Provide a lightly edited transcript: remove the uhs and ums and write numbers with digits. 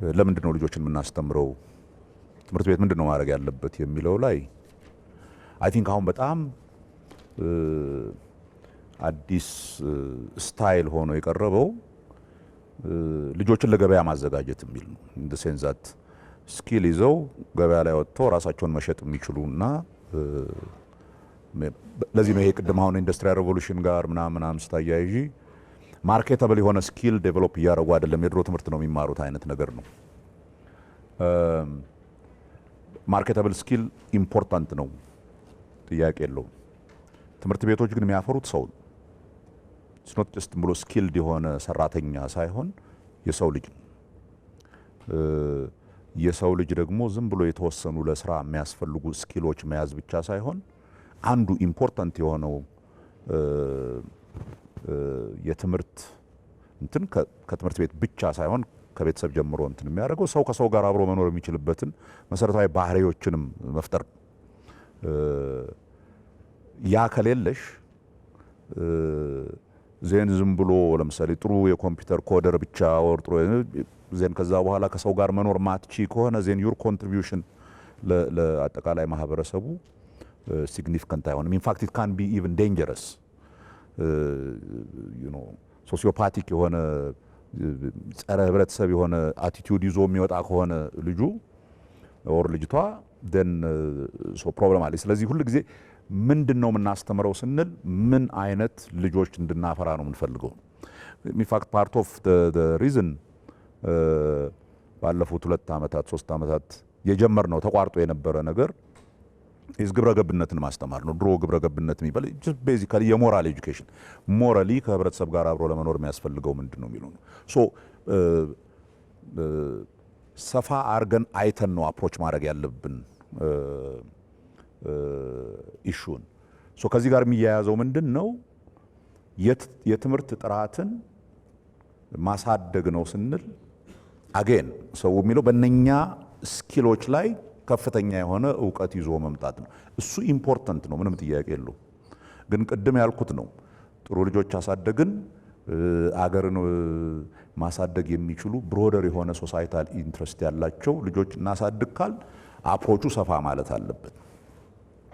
ለምንድነው ልጆችን የምናስተምረው ትምህርት ቤት ምንድነው ማድረግ ያለበት የሚለው ላይ አይ ቲንክ አሁን በጣም አዲስ ስታይል ሆኖ የቀረበው ልጆችን ለገበያ ማዘጋጀት የሚል ነው። ኢን ዘ ሴንስ ዛት ስኪል ይዘው ገበያ ላይ ወጥተው ራሳቸውን መሸጥ የሚችሉና ለዚህ ነው ይሄ ቅድም አሁን ኢንዱስትሪያል ሬቮሉሽን ጋር ምናምን ስታያይጂ ማርኬታብል የሆነ ስኪል ዴቨሎፕ እያደረጉ አይደለም። የድሮ ትምህርት ነው የሚማሩት አይነት ነገር ነው። ማርኬታብል ስኪል ኢምፖርታንት ነው፣ ጥያቄ የለውም። ትምህርት ቤቶች ግን የሚያፈሩት ሰው ኢትስ ኖት ጀስት ብሎ ስኪልድ የሆነ ሰራተኛ ሳይሆን የሰው ልጅ ነው። የሰው ልጅ ደግሞ ዝም ብሎ የተወሰኑ ለስራ የሚያስፈልጉ ስኪሎች መያዝ ብቻ ሳይሆን አንዱ ኢምፖርታንት የሆነው የትምህርት እንትን ከትምህርት ቤት ብቻ ሳይሆን ከቤተሰብ ጀምሮ እንትን የሚያደርገው ሰው ከሰው ጋር አብሮ መኖር የሚችልበትን መሰረታዊ ባህሪዎችንም መፍጠር። ያ ከሌለሽ ዜን ዝም ብሎ ለምሳሌ ጥሩ የኮምፒውተር ኮደር ብቻ ወርጥሮ ዜን ከዛ በኋላ ከሰው ጋር መኖር ማትቺ ከሆነ ዜን ዩር ኮንትሪቢዩሽን ለአጠቃላይ ማህበረሰቡ ሲግኒፊካንት አይሆንም። ኢንፋክት ኢት ካን ቢ ኢቭን ዴንጀረስ። ሶሲዮፓቲክ የሆነ ጸረ ህብረተሰብ የሆነ አቲቲዩድ ይዞ የሚወጣ ከሆነ ልጁ ኦር ልጅቷ ደን ሶ ፕሮብለም አለ። ስለዚህ ሁሉ ጊዜ ምንድነው የምናስተምረው ስንል ምን አይነት ልጆች እንድናፈራ ነው የምንፈልገው። ኢንፋክት ፓርት ኦፍ ዘ ሪዝን ባለፉት 2 ዓመታት 3 ዓመታት የጀመርነው ተቋርጦ የነበረ ነገር ግብረ ገብነትን ማስተማር ነው። ድሮ ግብረ ገብነት የሚባል ጀስት ቤዚካሊ የሞራል ኤጁኬሽን ሞራሊ ከህብረተሰብ ጋር አብሮ ለመኖር የሚያስፈልገው ምንድነው የሚለው ነው። ሶ ሰፋ አርገን አይተን ነው አፕሮች ማድረግ ያለብን ኢሹን። ሶ ከዚህ ጋር የሚያያዘው ምንድነው የትምህርት ጥራትን ማሳደግ ነው ስንል አጌን ሰው የሚለው በእነኛ ስኪሎች ላይ ከፍተኛ የሆነ ዕውቀት ይዞ መምጣት ነው። እሱ ኢምፖርታንት ነው፣ ምንም ጥያቄ የለው። ግን ቅድም ያልኩት ነው ጥሩ ልጆች አሳደግን አገርን ማሳደግ የሚችሉ ብሮደር የሆነ ሶሳይታል ኢንትረስት ያላቸው ልጆች እናሳድግ ካል አፕሮቹ ሰፋ ማለት አለበት።